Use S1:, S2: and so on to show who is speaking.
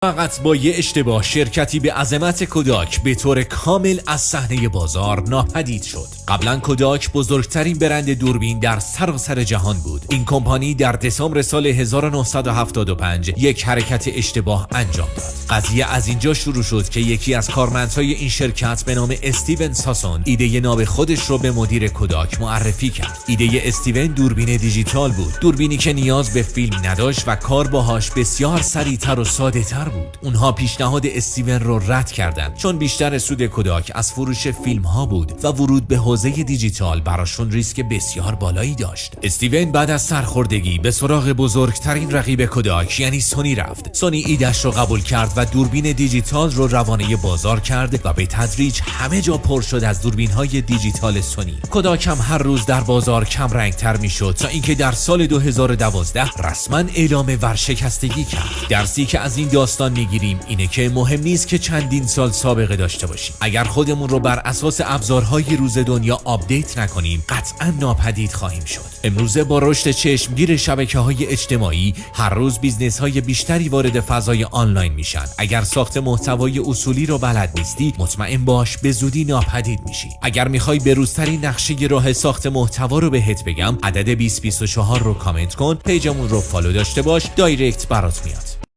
S1: فقط با یه اشتباه شرکتی به عظمت کوداک به طور کامل از صحنه بازار ناپدید شد. قبلا کوداک بزرگترین برند دوربین در سراسر جهان بود. این کمپانی در دسامبر سال 1975 یک حرکت اشتباه انجام داد. قضیه از اینجا شروع شد که یکی از کارمندهای این شرکت به نام استیون ساسون ایده ناب خودش رو به مدیر کوداک معرفی کرد. ایده استیون دوربین دیجیتال بود، دوربینی که نیاز به فیلم نداشت و کار باهاش بسیار سریعتر و ساده تر بود. اونها پیشنهاد استیون رو رد کردند چون بیشتر سود کوداک از فروش فیلم ها بود و ورود به حوزه دیجیتال براشون ریسک بسیار بالایی داشت. استیون بعد از سرخوردگی به سراغ بزرگترین رقیب کوداک یعنی سونی رفت. سونی ایده‌اش رو قبول کرد و دوربین دیجیتال رو روانه بازار کرد و به تدریج همه جا پر شد از دوربین های دیجیتال سونی. کوداک هم هر روز در بازار کم رنگ تر میشد تا اینکه در سال 2012 رسما اعلام ورشکستگی کرد. درسی که از این داستان میگیریم اینه که مهم نیست که چندین سال سابقه داشته باشیم. اگر خودمون رو بر اساس ابزارهای روز دنیا آپدیت نکنیم قطعا ناپدید خواهیم شد. امروزه با رشد چشمگیر شبکه‌های اجتماعی هر روز بیزنس‌های بیشتری وارد فضای آنلاین میشن. اگر ساخت محتوای اصولی رو بلد نیستی مطمئن باش به زودی ناپدید میشی. اگر میخوای بروزترین نقشه راه ساخت محتوا رو بهت بگم عدد 2024 رو کامنت کن، پیجمون رو فالو داشته باش، دایرکت برات میاد.